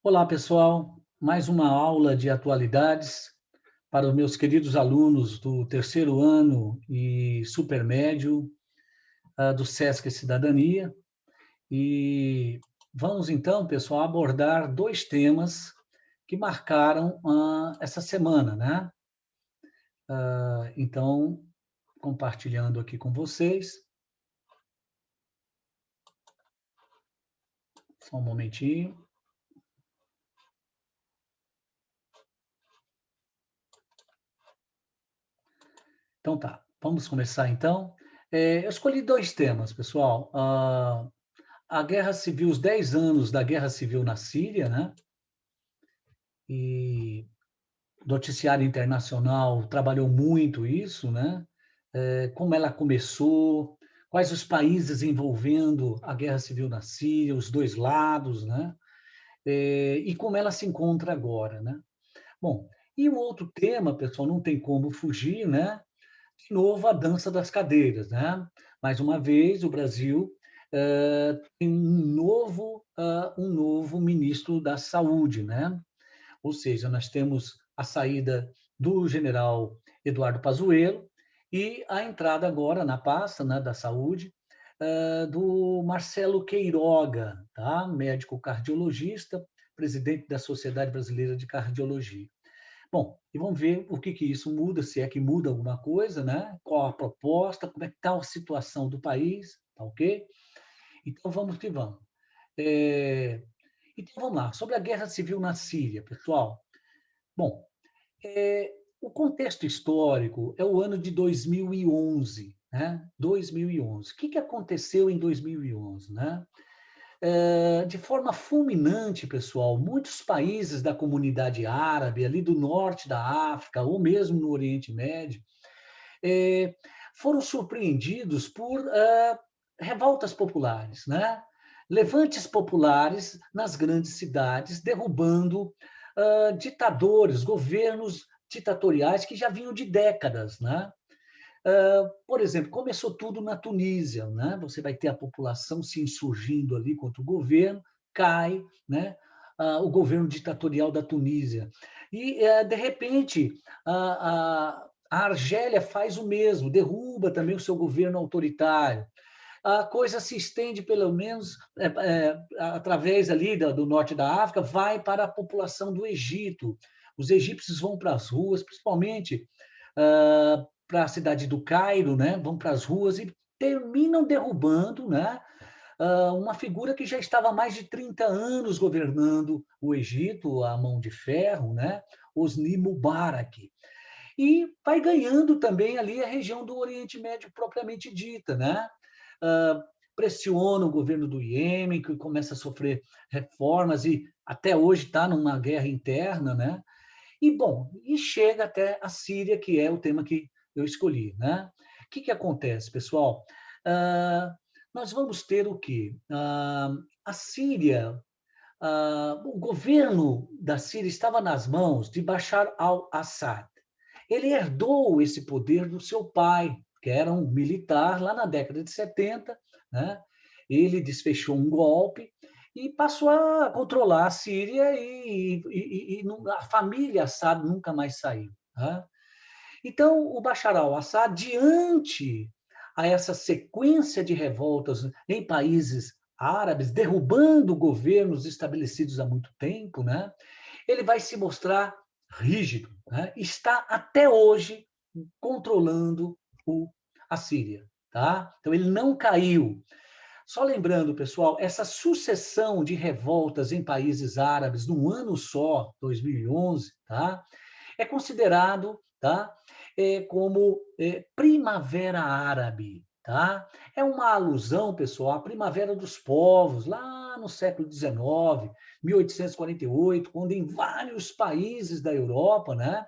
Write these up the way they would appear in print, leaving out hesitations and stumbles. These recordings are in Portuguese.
Olá, pessoal. Mais uma aula de atualidades para os meus queridos alunos do terceiro ano e supermédio do SESC Cidadania. E vamos, então, pessoal, abordar dois temas que marcaram essa semana, né? Então, compartilhando aqui com vocês. Só um momentinho. Então tá, vamos começar então. Eu escolhi dois temas, pessoal. A Guerra Civil, os 10 anos da Guerra Civil na Síria, né? E o noticiário internacional trabalhou muito isso, né? Como ela começou, quais os países envolvendo a Guerra Civil na Síria, os dois lados, né? E como ela se encontra agora, né? Bom, e o outro tema, pessoal, não tem como fugir, né? De novo, a dança das cadeiras, né? Mais uma vez, o Brasil tem um novo ministro da Saúde, né? Ou seja, nós temos a saída do general Eduardo Pazuello e a entrada agora na pasta, né, da Saúde do Marcelo Queiroga, tá? Médico cardiologista, presidente da Sociedade Brasileira de Cardiologia. Bom, e vamos ver o que isso muda, se é que muda alguma coisa, né? Qual a proposta, como é que está a situação do país, tá ok? Então vamos que vamos. É, Então vamos lá, sobre a guerra civil na Síria, pessoal. Bom, o contexto histórico é o ano de 2011, né? 2011. O que aconteceu em 2011, né? De forma fulminante, pessoal, muitos países da comunidade árabe, ali do norte da África, ou mesmo no Oriente Médio, foram surpreendidos por revoltas populares, né? Levantes populares nas grandes cidades, derrubando ditadores, governos ditatoriais que já vinham de décadas, né? Por exemplo, começou tudo na Tunísia, né? Você vai ter a população se insurgindo ali contra o governo, cai, né? O governo ditatorial da Tunísia. E, de repente, a Argélia faz o mesmo, derruba também o seu governo autoritário. A coisa se estende, pelo menos, através ali do norte da África, vai para a população do Egito. Os egípcios vão para as ruas, principalmente para a cidade do Cairo, né? Vão para as ruas e terminam derrubando, né? Uma figura que já estava há mais de 30 anos governando o Egito, a mão de ferro, né? Hosni Mubarak. E vai ganhando também ali a região do Oriente Médio propriamente dita, né? Pressiona o governo do Iêmen, que começa a sofrer reformas e até hoje está numa guerra interna, né? E, bom, e chega até a Síria, que é o tema que eu escolhi, né? O que acontece, pessoal? Nós vamos ter o quê? A Síria, o governo da Síria estava nas mãos de Bashar al-Assad. Ele herdou esse poder do seu pai, que era um militar lá na década de 70, né? Ele desfechou um golpe e passou a controlar a Síria e a família Assad nunca mais saiu. Né? Então, o Bashar al-Assad, diante a essa sequência de revoltas em países árabes, derrubando governos estabelecidos há muito tempo, né? Ele vai se mostrar rígido, né? Está até hoje controlando a Síria. Tá? Então, ele não caiu. Só lembrando, pessoal, essa sucessão de revoltas em países árabes num ano só, 2011, tá? É considerado, tá? Como Primavera Árabe, tá? É uma alusão, pessoal, à Primavera dos Povos, lá no século XIX, 1848, quando em vários países da Europa, né,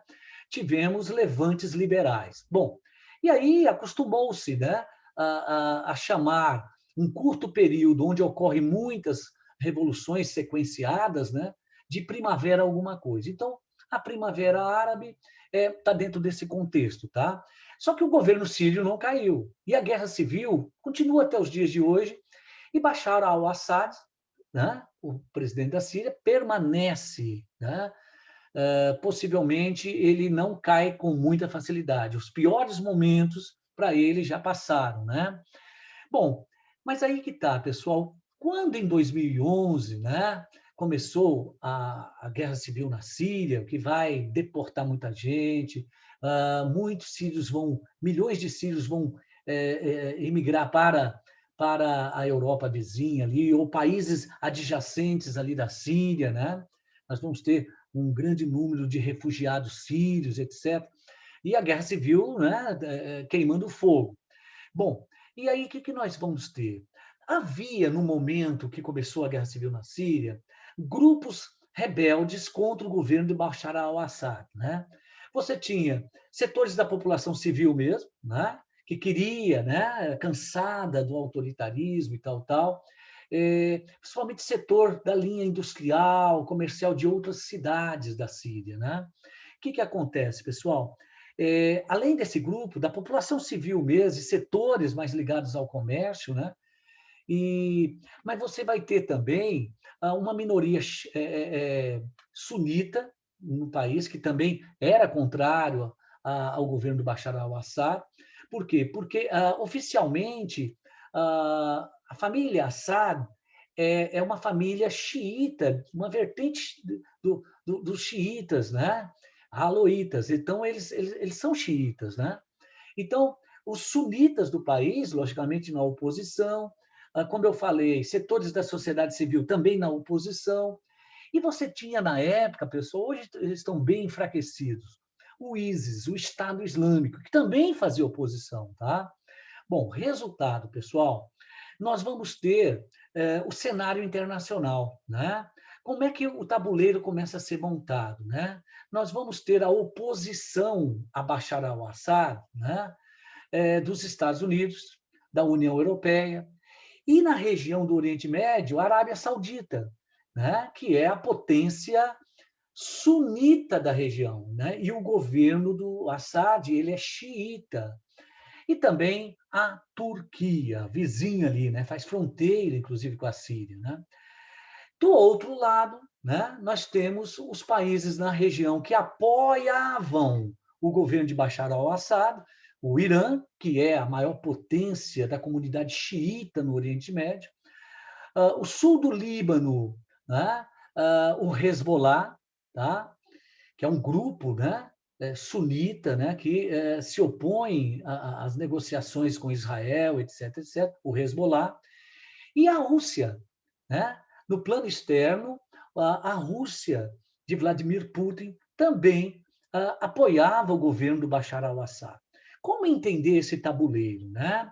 tivemos levantes liberais. Bom, e aí acostumou-se, né, a chamar um curto período onde ocorrem muitas revoluções sequenciadas, né, de primavera alguma coisa. Então, a Primavera Árabe está dentro desse contexto, tá? Só que o governo sírio não caiu. E a guerra civil continua até os dias de hoje. E Bashar al-Assad né, o presidente da Síria, permanece, né? Possivelmente ele não cai com muita facilidade. Os piores momentos para ele já passaram, né? Bom, mas aí que tá, pessoal. Quando em 2011, né, começou a guerra civil na Síria, que vai deportar muita gente, muitos sírios vão, milhões de sírios vão emigrar para a Europa vizinha ali, ou países adjacentes ali da Síria, né? Nós vamos ter um grande número de refugiados sírios, etc. E a guerra civil, né, queimando fogo. Bom, e aí o que nós vamos ter? Havia, no momento que começou a guerra civil na Síria, grupos rebeldes contra o governo de Bashar al-Assad, né? Você tinha setores da população civil mesmo, né? Que queria, né? Cansada do autoritarismo e tal, principalmente setor da linha industrial, comercial de outras cidades da Síria, né? O que acontece, pessoal? Além desse grupo, da população civil mesmo, e setores mais ligados ao comércio, né? Mas você vai ter também uma minoria sunita no país, que também era contrário ao governo do Bashar al-Assad. Por quê? Porque, oficialmente, a família Assad é uma família xiita, uma vertente dos xiitas, né? Alauítas. Então, eles são xiitas, né? Então, os sunitas do país, logicamente na oposição, como eu falei, setores da sociedade civil também na oposição. E você tinha na época, pessoal, hoje eles estão bem enfraquecidos, o ISIS, o Estado Islâmico, que também fazia oposição, tá? Bom, resultado, pessoal, nós vamos ter o cenário internacional, né? Como é que o tabuleiro começa a ser montado, né? Nós vamos ter a oposição a Bashar al-Assad, né? Dos Estados Unidos, da União Europeia, e na região do Oriente Médio, a Arábia Saudita, né? Que é a potência sunita da região, né? E o governo do Assad, ele é xiita. E também a Turquia, vizinha ali, né? Faz fronteira, inclusive, com a Síria, né? Do outro lado, né, nós temos os países na região que apoiavam o governo de Bashar al-Assad, o Irã, que é a maior potência da comunidade xiita no Oriente Médio, o sul do Líbano, né, o Hezbollah, tá, que é um grupo, né, sunita, né, que se opõe às negociações com Israel, etc., o Hezbollah, e a Rússia, né? No plano externo, a Rússia de Vladimir Putin também apoiava o governo do Bashar al-Assad. Como entender esse tabuleiro, né?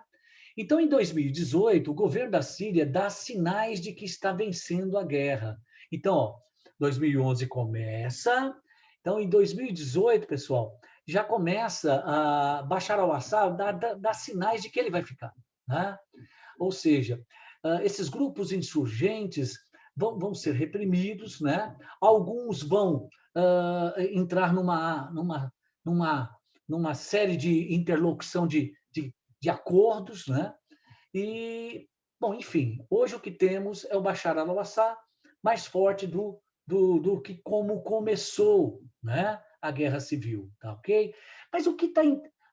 Então, em 2018, o governo da Síria dá sinais de que está vencendo a guerra. Então, ó, 2011 começa. Então, em 2018, pessoal, já começa a Bashar al-Assad dar sinais de que ele vai ficar, né? Ou seja, esses grupos insurgentes vão ser reprimidos, né? Alguns vão entrar numa série de interlocução de acordos, né? E, bom, enfim, hoje o que temos é o Bashar al-Assad mais forte do que como começou, né, a guerra civil, tá ok? Mas o que está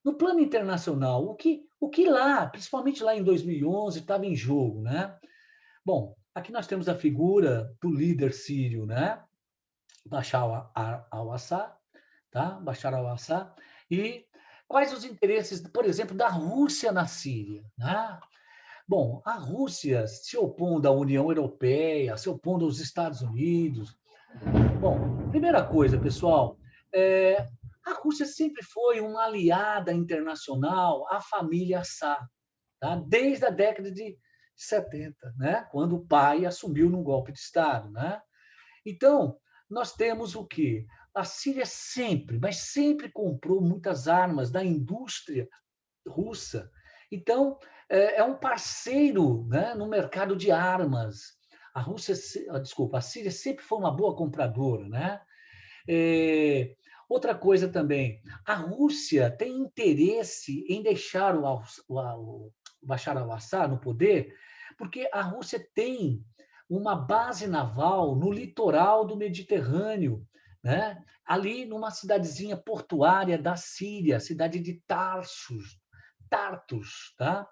no plano internacional, o que lá, principalmente lá em 2011, estava em jogo, né? Bom, aqui nós temos a figura do líder sírio, né? Bashar al-Assad, tá? Bashar al-Assad. E quais os interesses, por exemplo, da Rússia na Síria, né? Bom, a Rússia se opondo à União Europeia, se opondo aos Estados Unidos. Bom, primeira coisa, pessoal, a Rússia sempre foi uma aliada internacional à família Assad, tá? Desde a década de 70, né? Quando o pai assumiu num golpe de Estado, né? Então, nós temos o quê? A Síria sempre, mas sempre comprou muitas armas da indústria russa. Então, é um parceiro, né, no mercado de armas. A Rússia, desculpa, a Síria sempre foi uma boa compradora, né? É, outra coisa também, a Rússia tem interesse em deixar o Bashar al-Assad no poder, porque a Rússia tem uma base naval no litoral do Mediterrâneo, né? Ali numa cidadezinha portuária da Síria, a cidade de Tartus, tá?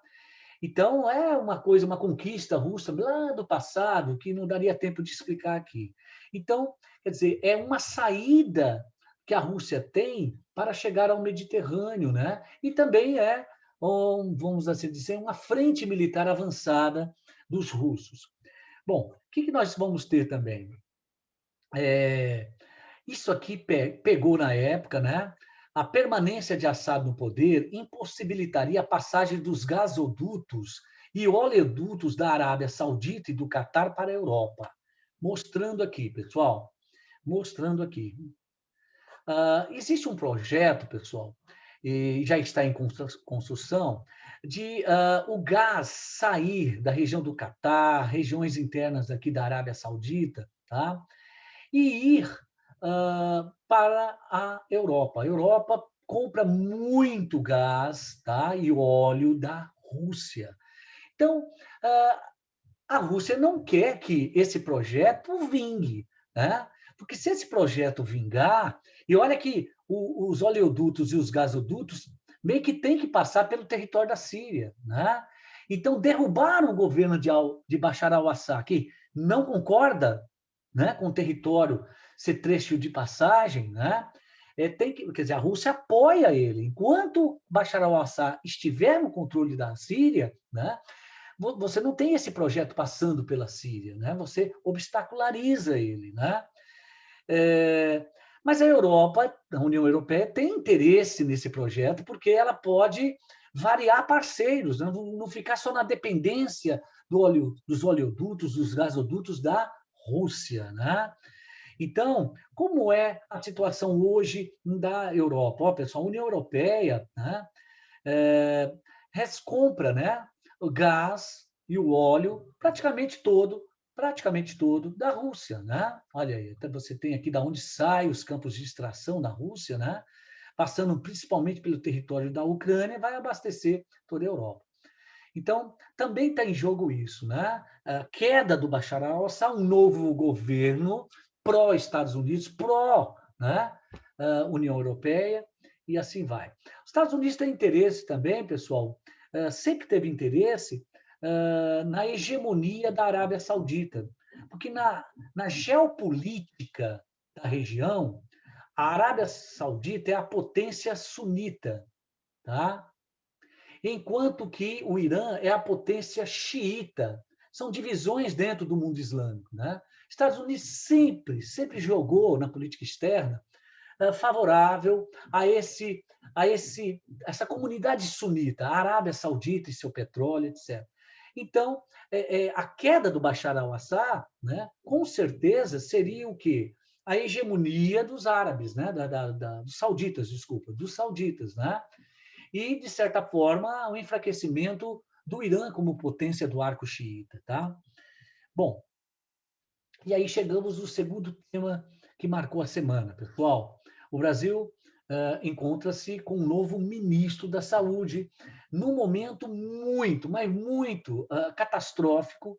Então, é uma coisa, uma conquista russa lá do passado, que não daria tempo de explicar aqui. Então, quer dizer, é uma saída que a Rússia tem para chegar ao Mediterrâneo, né? E também é, vamos assim dizer, uma frente militar avançada dos russos. Bom, o que nós vamos ter também? Isso aqui pegou na época, né? A permanência de Assad no poder impossibilitaria a passagem dos gasodutos e oleodutos da Arábia Saudita e do Catar para a Europa. Mostrando aqui, pessoal, mostrando aqui. Existe um projeto, pessoal, e já está em construção, de o gás sair da região do Catar, regiões internas aqui da Arábia Saudita, tá? E ir para a Europa. A Europa compra muito gás, tá? E óleo da Rússia. Então, a Rússia não quer que esse projeto vingue, né? Porque se esse projeto vingar, e olha que os oleodutos e os gasodutos meio que tem que passar pelo território da Síria, né? Então, derrubaram o governo de Bashar al-Assad, que não concorda, né, com o território ser trecho de passagem, né? Quer dizer, a Rússia apoia ele. Enquanto Bashar al-Assad estiver no controle da Síria, né, você não tem esse projeto passando pela Síria, né? Você obstaculariza ele, né? Mas a Europa, a União Europeia, tem interesse nesse projeto porque ela pode variar parceiros, né? Não ficar só na dependência dos oleodutos, dos gasodutos da Rússia, né? Então, como é a situação hoje da Europa? Ó, pessoal, a União Europeia, né, compra, né, o gás e o óleo praticamente todo da Rússia, né? Olha aí, você tem aqui da onde saem os campos de extração da Rússia, né? Passando principalmente pelo território da Ucrânia, vai abastecer toda a Europa. Então, também está em jogo isso, né? A queda do Bashar al-Assad, um novo governo pró-Estados Unidos, pró, né, União Europeia, e assim vai. Os Estados Unidos têm interesse também, pessoal, sempre teve interesse na hegemonia da Arábia Saudita, porque na geopolítica da região, a Arábia Saudita é a potência sunita, tá? Enquanto que o Irã é a potência xiita. São divisões dentro do mundo islâmico, né? Estados Unidos sempre jogou na política externa favorável essa comunidade sunita, a Arábia Saudita e seu petróleo, etc. Então, a queda do Bashar al-Assad, né, com certeza seria o quê? A hegemonia dos árabes, né, dos sauditas, desculpa, dos sauditas, né? E, de certa forma, o enfraquecimento do Irã como potência do arco xiita. Tá? Bom, e aí chegamos no segundo tema que marcou a semana, pessoal. O Brasil encontra-se com um novo ministro da Saúde, num momento muito, mas muito catastrófico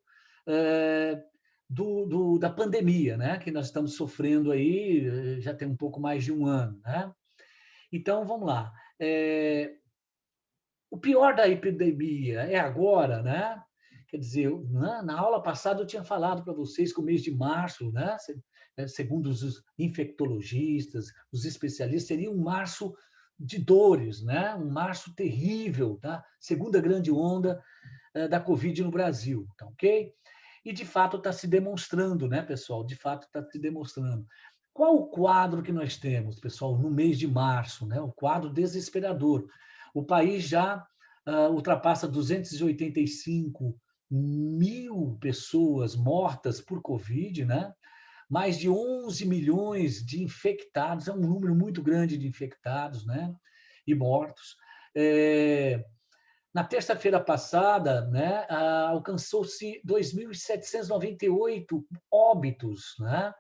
da pandemia, né? Que nós estamos sofrendo aí já tem um pouco mais de um ano. Né? Então, vamos lá. O pior da epidemia é agora, né? Quer dizer, na aula passada eu tinha falado para vocês que o mês de março, né, segundo os infectologistas, os especialistas, seria um março de dores, né? Um março terrível, tá? Segunda grande onda da Covid no Brasil, tá ok? E de fato está se demonstrando, né, pessoal? De fato está se demonstrando. Qual o quadro que nós temos, pessoal, no mês de março, né? O quadro desesperador. O país já ultrapassa 285 mil pessoas mortas por Covid, né? Mais de 11 milhões de infectados, é um número muito grande de infectados, né? E mortos. Na terça-feira passada, né, alcançou-se 2.798 óbitos, né?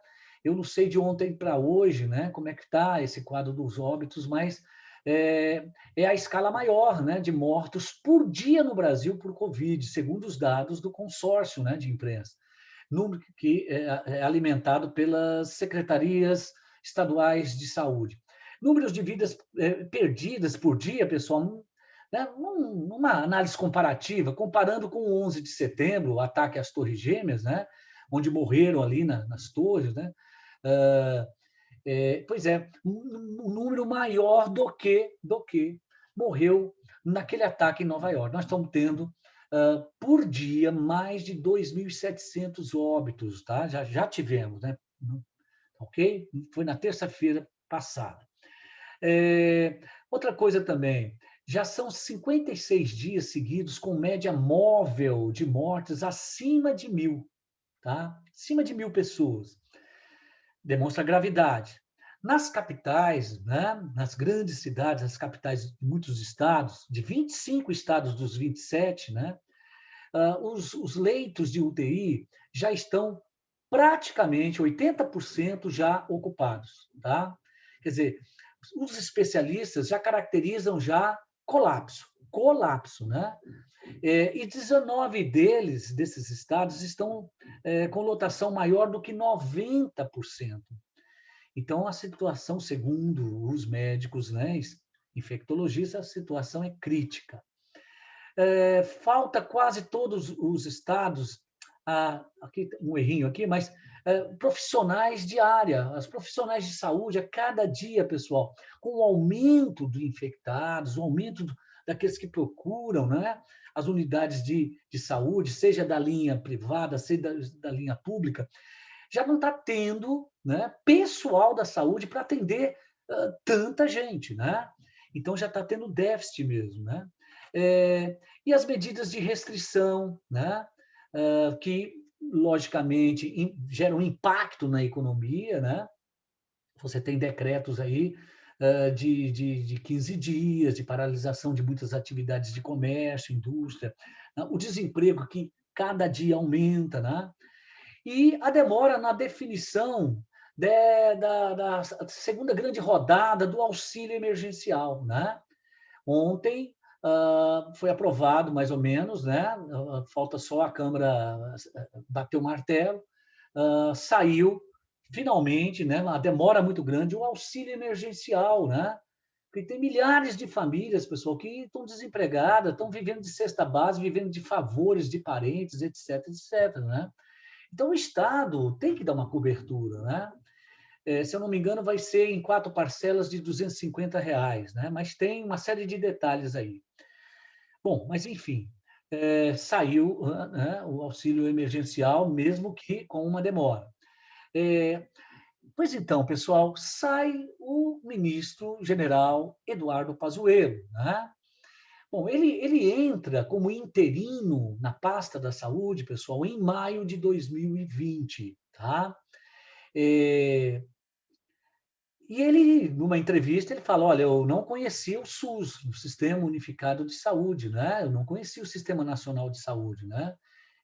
Eu não sei de ontem para hoje, né, como é que está esse quadro dos óbitos, mas é a escala maior, né, de mortos por dia no Brasil por Covid, segundo os dados do consórcio, né, de imprensa. número que é alimentado pelas secretarias estaduais de saúde. Números de vidas perdidas por dia, pessoal, né, numa análise comparativa, comparando com o 11 de setembro, o ataque às Torres Gêmeas, né, onde morreram ali nas torres, né, pois é, um número maior do que morreu naquele ataque em Nova York. Nós estamos tendo, por dia, mais de 2.700 óbitos, tá? Já tivemos, né? Ok? Foi na terça-feira passada. Outra coisa também, já são 56 dias seguidos com média móvel de mortes acima de 1.000, tá? Acima de 1.000 pessoas. Demonstra gravidade. Nas capitais, né, nas grandes cidades, as capitais de muitos estados, de 25 estados dos 27, né, os leitos de UTI já estão praticamente 80% já ocupados. Tá? Quer dizer, os especialistas já caracterizam já colapso, né? E 19 desses estados, estão com lotação maior do que 90%. Então, a situação, segundo os médicos, né, infectologistas, a situação é crítica. Falta quase todos os estados, aqui um errinho aqui, mas profissionais de área, as profissionais de saúde, a cada dia, pessoal, com o aumento de infectados, o aumento daqueles que procuram, né, as unidades de saúde, seja da linha privada, seja da linha pública, já não está tendo, né, pessoal da saúde para atender tanta gente, né? Então já está tendo déficit mesmo, né? E as medidas de restrição, né? Que logicamente geram impacto na economia, né? Você tem decretos aí de 15 dias, de paralisação de muitas atividades de comércio, indústria, né? O desemprego que cada dia aumenta, né? E a demora na definição da segunda grande rodada do auxílio emergencial, né? Ontem foi aprovado, mais ou menos, né? Falta só a Câmara bater o martelo, saiu finalmente, né? Uma demora muito grande, o auxílio emergencial, né? Porque tem milhares de famílias, pessoal, que estão desempregadas, estão vivendo de cesta básica, vivendo de favores de parentes, etc, etc, né? Então, o Estado tem que dar uma cobertura, né? Se eu não me engano, vai ser em 4 parcelas de R$ 250, né? Mas tem uma série de detalhes aí. Bom, mas enfim, saiu, né, o auxílio emergencial, mesmo que com uma demora. Pois então, pessoal, sai o ministro general Eduardo Pazuello, né? Bom, ele entra como interino na pasta da saúde, pessoal, em maio de 2020, tá? E ele, numa entrevista, ele fala, olha, eu não conhecia o SUS, o Sistema Unificado de Saúde, né? Eu não conhecia o Sistema Nacional de Saúde, né?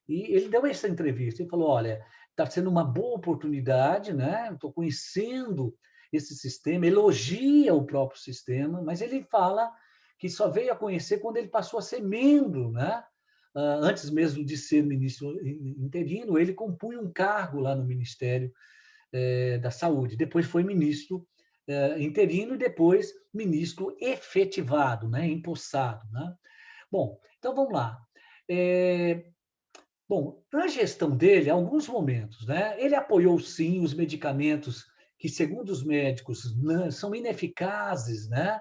E ele deu essa entrevista e falou, olha, está sendo uma boa oportunidade, né? Estou conhecendo esse sistema, elogia o próprio sistema, mas ele fala que só veio a conhecer quando ele passou a ser membro, né? Antes mesmo de ser ministro interino, ele compunha um cargo lá no Ministério da Saúde. Depois foi ministro interino e depois ministro efetivado, né? Empossado, né? Bom, então vamos lá. Bom, na gestão dele, em alguns momentos, né, ele apoiou sim os medicamentos que, segundo os médicos, são ineficazes, né,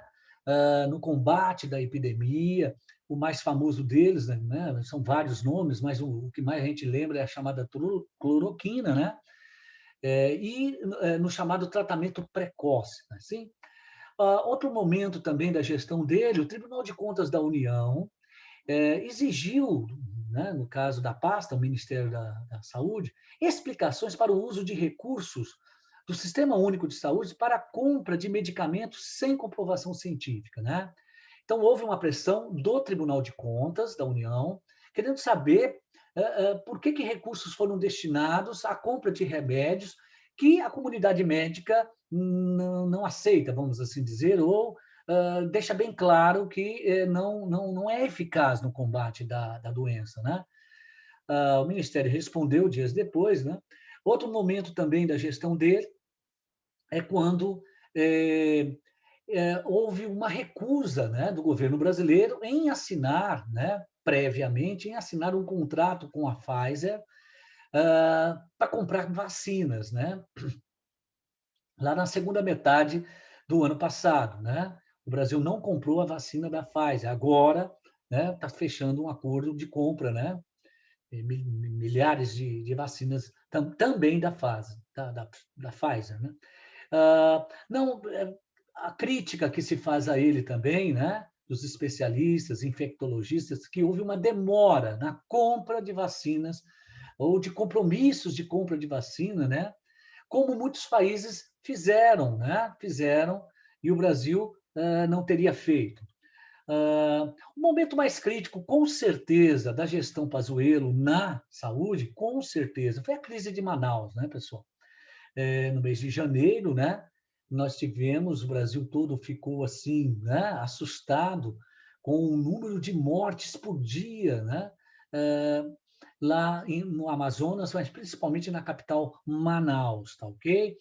no combate da epidemia. O mais famoso deles, né, são vários nomes, mas o que mais a gente lembra é a chamada cloroquina, né, e no chamado tratamento precoce. Assim. Outro momento também da gestão dele, o Tribunal de Contas da União exigiu, né, no caso da pasta, o Ministério da Saúde, explicações para o uso de recursos do Sistema Único de Saúde para a compra de medicamentos sem comprovação científica. Né? Então, houve uma pressão do Tribunal de Contas da União, querendo saber por que recursos foram destinados à compra de remédios que a comunidade médica não aceita, vamos assim dizer, ou deixa bem claro que não é eficaz no combate da doença. Né? O Ministério respondeu dias depois, né? Outro momento também da gestão dele é quando houve uma recusa, né, do governo brasileiro em assinar, né, previamente, em assinar um contrato com a Pfizer para comprar vacinas, né? Lá na segunda metade do ano passado, né? O Brasil não comprou a vacina da Pfizer. Agora, né, está fechando um acordo de compra, né? Milhares de vacinas também da Pfizer, da Pfizer, né? Não, a crítica que se faz a ele também, né? Dos especialistas, infectologistas, que houve uma demora na compra de vacinas ou de compromissos de compra de vacina, né? Como muitos países fizeram, né? Fizeram, e o Brasil não teria feito. O momento mais crítico, com certeza, da gestão Pazuello na saúde, com certeza, foi a crise de Manaus, né, pessoal? No mês de janeiro, né? Nós tivemos, o Brasil todo ficou assim, né? Assustado com o número de mortes por dia, né? Lá no Amazonas, mas principalmente na capital Manaus, tá ok?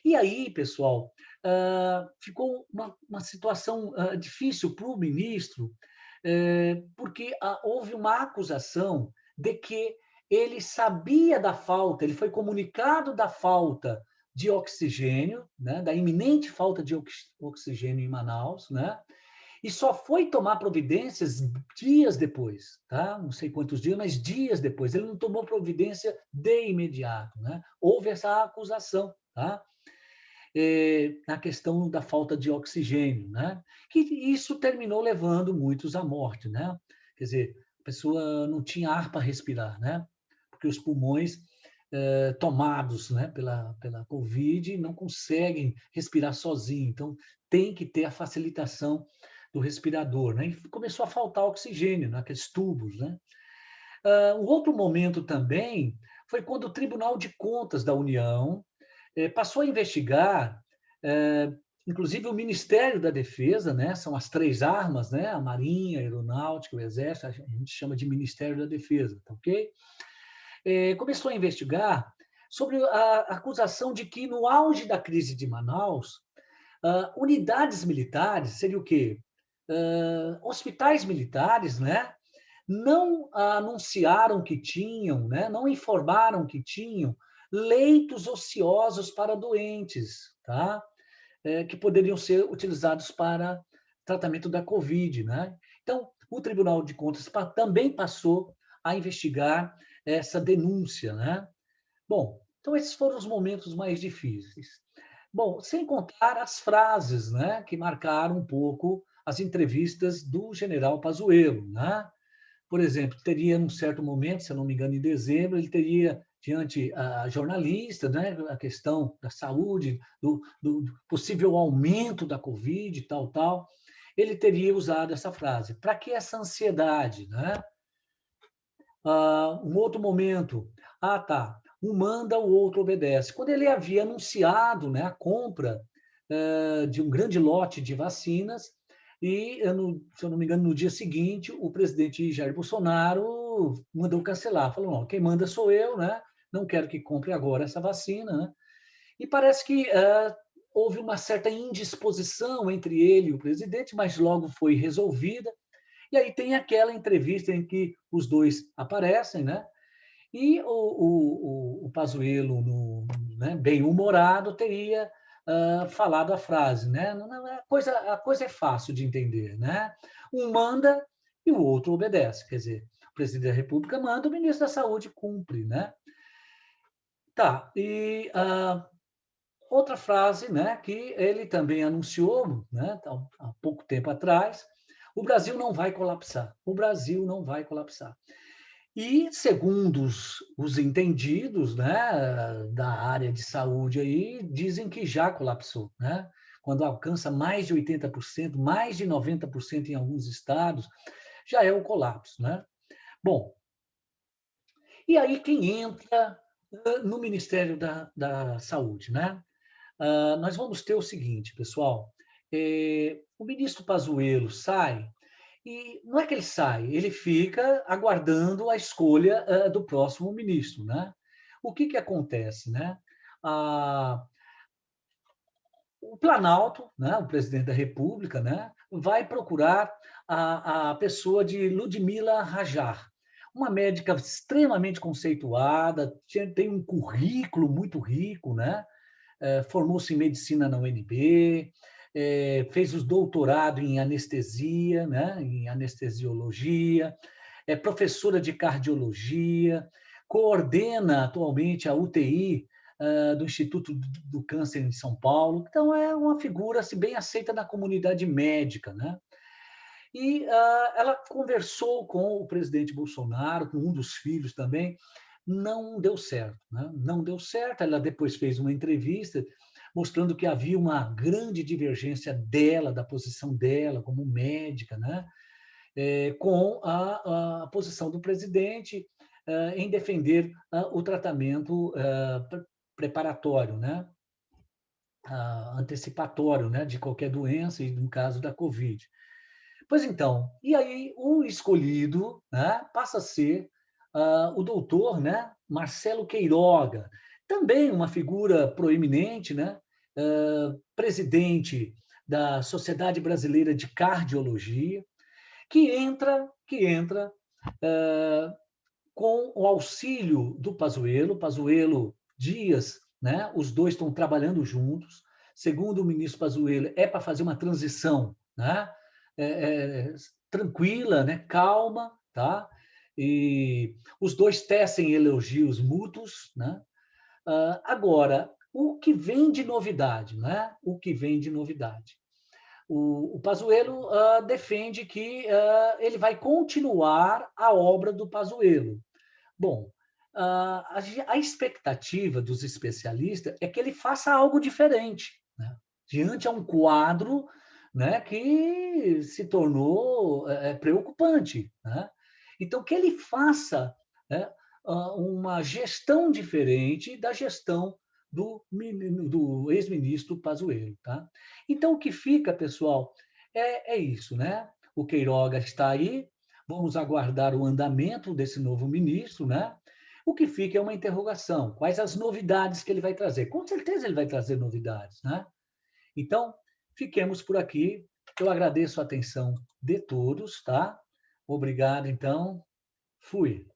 E aí, pessoal, ficou uma situação difícil para o ministro, porque houve uma acusação de que ele sabia da falta, ele foi comunicado da falta de oxigênio, né, da iminente falta de oxigênio em Manaus, né, e só foi tomar providências dias depois, tá? Não sei quantos dias, mas dias depois. Ele não tomou providência de imediato, né? Houve essa acusação, tá? Na questão da falta de oxigênio, né? Que isso terminou levando muitos à morte, né? Quer dizer, a pessoa não tinha ar para respirar, né? Porque os pulmões tomados, né, pela Covid não conseguem respirar sozinho, então tem que ter a facilitação do respirador, né? E começou a faltar oxigênio naqueles tubos, né? Um outro momento também foi quando o Tribunal de Contas da União passou a investigar, inclusive o Ministério da Defesa, né? São as três armas, né? A Marinha, a Aeronáutica, o Exército, a gente chama de Ministério da Defesa, tá ok? Começou a investigar sobre a acusação de que no auge da crise de Manaus, unidades militares, seria o quê? Hospitais militares, né? Não anunciaram que tinham, né? Não informaram que tinham leitos ociosos para doentes, tá? Que poderiam ser utilizados para tratamento da Covid, né? Então, o Tribunal de Contas também passou a investigar essa denúncia, né? Bom, então esses foram os momentos mais difíceis. Bom, sem contar as frases, né, que marcaram um pouco as entrevistas do general Pazuello, né? Por exemplo, teria, num certo momento, se eu não me engano, em dezembro, ele teria, diante a jornalistas, né, a questão da saúde, do possível aumento da Covid, tal, ele teria usado essa frase. Para que essa ansiedade, né? Um outro momento, tá, um manda, o outro obedece. Quando ele havia anunciado, né, a compra de um grande lote de vacinas, e, se eu não me engano, no dia seguinte, o presidente Jair Bolsonaro mandou cancelar. Falou, não, quem manda sou eu, né? Não quero que compre agora essa vacina, né? E parece que houve uma certa indisposição entre ele e o presidente, mas logo foi resolvida. E aí tem aquela entrevista em que os dois aparecem, né? E o Pazuello, né, bem-humorado, teria falado a frase, né? A coisa é fácil de entender, né? Um manda e o outro obedece. Quer dizer, o presidente da República manda, o ministro da Saúde cumpre, né? Tá, e outra frase, né, que ele também anunciou, né, há pouco tempo atrás, o Brasil não vai colapsar. O Brasil não vai colapsar. E, segundo os entendidos, né, da área de saúde aí, dizem que já colapsou, né? Quando alcança mais de 80%, mais de 90% em alguns estados, já é o colapso, né? Bom, e aí quem entra no Ministério da Saúde, né? Nós vamos ter o seguinte, pessoal, o ministro Pazuello sai E não é que ele sai, ele fica aguardando a escolha do próximo ministro, né? O que acontece, né? Ah, o Planalto, né, o presidente da República, né, vai procurar a pessoa de Ludmila Rajar, uma médica extremamente conceituada, tem um currículo muito rico, né? Formou-se em medicina na UNB, fez os doutorado em anestesia, né, em anestesiologia, é professora de cardiologia, coordena atualmente a UTI do Instituto do Câncer em São Paulo. Então, é uma figura assim, bem aceita na comunidade médica, né? E ela conversou com o presidente Bolsonaro, com um dos filhos também, não deu certo, né? Não deu certo. Ela depois fez uma entrevista mostrando que havia uma grande divergência dela, da posição dela como médica, né? Com a posição do presidente em defender o tratamento preparatório, né? Antecipatório, né? De qualquer doença, e no caso da Covid. Pois então, e aí o escolhido, né, passa a ser o doutor, né, Marcelo Queiroga, também uma figura proeminente, né, presidente da Sociedade Brasileira de Cardiologia, que entra com o auxílio do Pazuello Dias, né, os dois estão trabalhando juntos. Segundo o ministro Pazuello, é para fazer uma transição, né, tranquila, né, calma, tá? E os dois tecem elogios mútuos, né? Agora, o que vem de novidade, né? O que vem de novidade? O Pazuello defende que ele vai continuar a obra do Pazuello. Bom, a expectativa dos especialistas é que ele faça algo diferente, né? Diante a um quadro, né, que se tornou preocupante, né? Então, que ele faça, né, uma gestão diferente da gestão do ex-ministro Pazuello, tá? Então, o que fica, pessoal, é isso, né? O Queiroga está aí, vamos aguardar o andamento desse novo ministro, né? O que fica é uma interrogação: quais as novidades que ele vai trazer? Com certeza ele vai trazer novidades, né? Então, fiquemos por aqui. Eu agradeço a atenção de todos, tá? Obrigado, então. Fui.